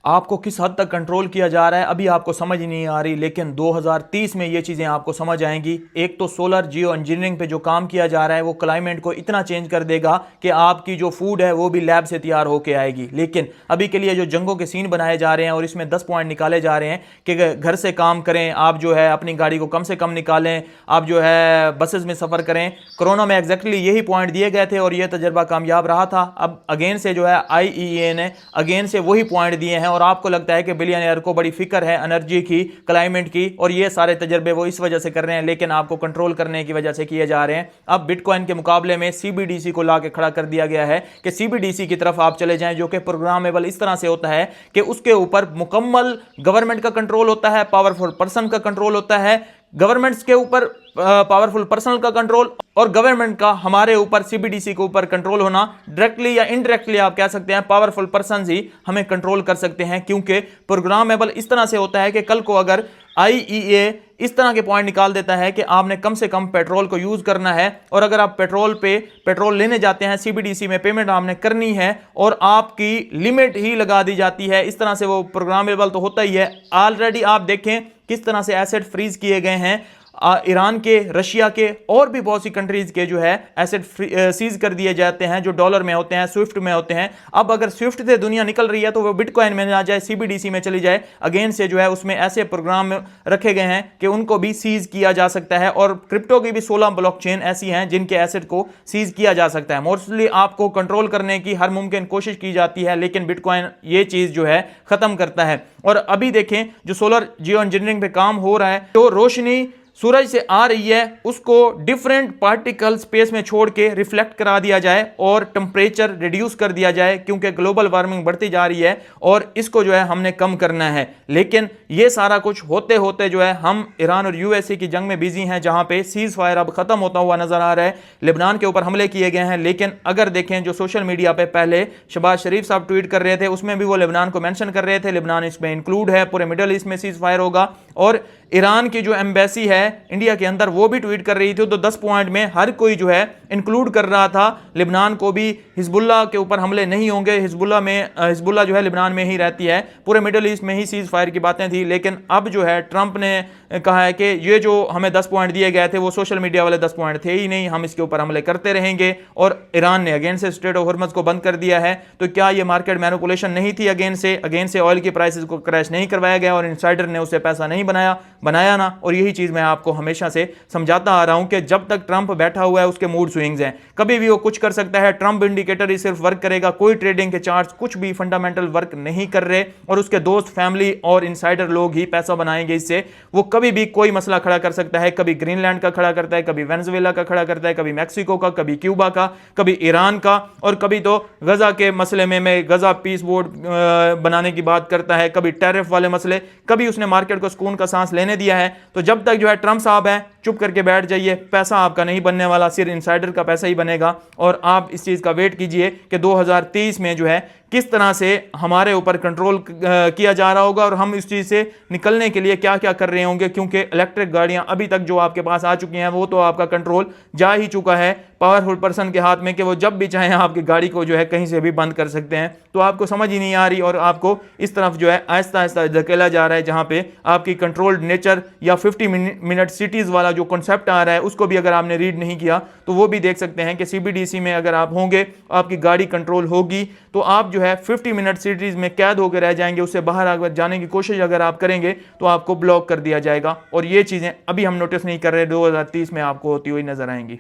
आपको किस हद तक कंट्रोल किया जा रहा है अभी आपको समझ नहीं आ रही, लेकिन 2030 में ये चीज़ें आपको समझ आएंगी। एक तो सोलर जियो इंजीनियरिंग पे जो काम किया जा रहा है वो क्लाइमेट को इतना चेंज कर देगा कि आपकी जो फूड है वो भी लैब से तैयार होकर आएगी। लेकिन अभी के लिए जो जंगों के सीन बनाए जा रहे हैं और इसमें 10 पॉइंट निकाले जा रहे हैं कि घर से काम करें, आप जो है अपनी गाड़ी को कम से कम निकालें, आप जो है बसेस में सफ़र करें। कोरोना में एग्जैक्टली यही पॉइंट दिए गए थे और यह तजर्बा कामयाब रहा था। अब अगेन से जो है IEA ने अगेन से वही पॉइंट दिए हैं और आपको लगता है कि बिलियनियर को बड़ी फिक्र है एनर्जी की, क्लाइमेट की, और ये सारे तजर्बे वो इस वजह से कर रहे हैं, लेकिन आपको कंट्रोल करने की वजह से किए जा रहे हैं। अब बिटकॉइन के मुकाबले में CBDC को ला के खड़ा कर दिया गया है कि CBDC की तरफ आप चले जाएं, जो कि प्रोग्रामेबल इस तरह से होता है कि उसके ऊपर मुकम्मल गवर्नमेंट का कंट्रोल होता है, पावरफुल पर्सन का कंट्रोल होता है, गवर्नमेंट्स के ऊपर पावरफुल पर्सनल का कंट्रोल, और गवर्नमेंट का हमारे ऊपर CBDC के ऊपर कंट्रोल होना। डायरेक्टली या इनडायरेक्टली आप कह सकते हैं पावरफुल पर्सन ही हमें कंट्रोल कर सकते हैं, क्योंकि प्रोग्रामेबल इस तरह से होता है कि कल को अगर IEA इस तरह के पॉइंट निकाल देता है कि आपने कम से कम पेट्रोल को यूज करना है, और अगर आप पेट्रोल लेने जाते हैं CBDC में पेमेंट आपने करनी है और आपकी लिमिट ही लगा दी जाती है, इस तरह से वो प्रोग्रामेबल तो होता ही है। ऑलरेडी आप देखें किस तरह से एसेट फ्रीज किए गए हैं, ईरान के, रशिया के और भी बहुत सी कंट्रीज के जो है एसेट सीज कर दिए जाते हैं जो डॉलर में होते हैं, स्विफ्ट में होते हैं। अब अगर स्विफ्ट से दुनिया निकल रही है तो वो बिटकॉइन में ना जाए, CBDC में चली जाए। अगेन से जो है उसमें ऐसे प्रोग्राम रखे गए हैं कि उनको भी सीज किया जा सकता है, और क्रिप्टो की भी 16 ब्लॉकचेन ऐसी हैं जिनके एसेट को सीज किया जा सकता है। मोस्टली आपको कंट्रोल करने की हर मुमकिन कोशिश की जाती है, लेकिन बिटकॉइन ये चीज जो है खत्म करता है। और अभी देखें जो सोलर जियो इंजीनियरिंग पे काम हो रहा है, तो रोशनी सूरज से आ रही है उसको डिफरेंट पार्टिकल स्पेस में छोड़ के रिफ्लेक्ट करा दिया जाए और टेम्परेचर रिड्यूस कर दिया जाए, क्योंकि ग्लोबल वार्मिंग बढ़ती जा रही है और इसको जो है हमने कम करना है। लेकिन ये सारा कुछ होते होते जो है हम ईरान और USA की जंग में बिजी हैं, जहां पे सीज फायर अब खत्म होता हुआ नजर आ रहा है। लेबनान के ऊपर हमले किए गए हैं, लेकिन अगर देखें जो सोशल मीडिया पे पहले शहबाज शरीफ साहब ट्वीट कर रहे थे उसमें भी वो लेबनान को मेंशन कर रहे थे, लेबनान इसमें इंक्लूड है, पूरे मिडल ईस्ट में सीज फायर होगा। और ईरान की जो एम्बेसी है इंडिया के अंदर वो भी ट्वीट कर रही थी, तो 10 पॉइंट में हर कोई जो है इंक्लूड कर रहा था लेबनान को भी, हिजबुल्लाह के ऊपर हमले नहीं होंगे, हिजबुल्लाह जो है लेबनान में ही रहती है, पूरे मिडिल ईस्ट में ही सीज फायर की बातें थी। लेकिन अब जो है ट्रंप ने कहा है कि ये जो हमें 10 पॉइंट दिए गए थे वो सोशल मीडिया वाले 10 पॉइंट थे ही नहीं, हम इसके ऊपर हमले करते रहेंगे। और ईरान ने अगेन से स्ट्रेट ऑफ हॉर्मज़ को बंद कर दिया है। तो क्या ये मार्केट मैनिपुलेशन नहीं थी? अगेन से ऑयल की प्राइसेस को क्रैश नहीं करवाया गया और इनसाइडर ने उससे पैसा नहीं बनाया ना। और यही चीज मैं आपको हमेशा से समझाता आ रहा हूं कि जब तक ट्रंप बैठा हुआ है उसके मूड स्विंग्स हैं, कभी भी वो कुछ कर सकता है। ट्रंप इंडिकेटर ही सिर्फ वर्क करेगा, कोई ट्रेडिंग के चार्ट्स कुछ भी फंडामेंटल वर्क नहीं कर रहे, और उसके दोस्त, फैमिली और इनसाइडर लोग ही पैसा बनाएंगे इससे। वो कभी भी कोई मसला खड़ा कर सकता है, कभी ग्रीनलैंड का खड़ा करता है, कभी वेनेजुएला का खड़ा करता है, कभी मैक्सिको का, कभी क्यूबा का, कभी ईरान का, और कभी तो गजा के मसले में गजा पीस बोर्ड बनाने की बात करता है, कभी टैरिफ वाले मसले, कभी उसने मार्केट को सुकून का सांस लेने दिया है। तो जब तक जो है ट्रंप साहब है चुप करके बैठ जाइए, पैसा आपका नहीं बनने वाला, सिर्फ इनसाइडर का पैसा ही बनेगा। और आप इस चीज का वेट कीजिए कि 2030 में जो है किस तरह से हमारे ऊपर कंट्रोल किया जा रहा होगा और हम इस चीज से निकलने के लिए क्या क्या कर रहे होंगे, क्योंकि इलेक्ट्रिक गाड़ियां अभी तक जो आपके पास आ चुकी हैं वो तो आपका कंट्रोल जा ही चुका है पावरफुल पर्सन के हाथ में, कि वो जब भी चाहें आपकी गाड़ी को जो है कहीं से भी बंद कर सकते हैं। तो आपको समझ ही नहीं आ रही और आपको इस तरफ जो है आहिस्ता आहिस्ता धकेला जा रहा है, जहां पे आपकी कंट्रोल्ड नेचर या 50 मिनट सिटीज वाला जो कॉन्सेप्ट आ रहा है उसको भी अगर आपने रीड नहीं किया तो वो भी देख सकते हैं कि CBDC में अगर आप होंगे, आपकी गाड़ी कंट्रोल होगी, तो आप जो है 50 मिनट सिटीज में कैद होकर रह जाएंगे। उससे बाहर अगर जाने की कोशिश अगर आप करेंगे तो आपको ब्लॉक कर दिया जाएगा। और ये चीजें अभी हम नोटिस नहीं कर रहे, 2030 में आपको होती हुई नजर आएंगी।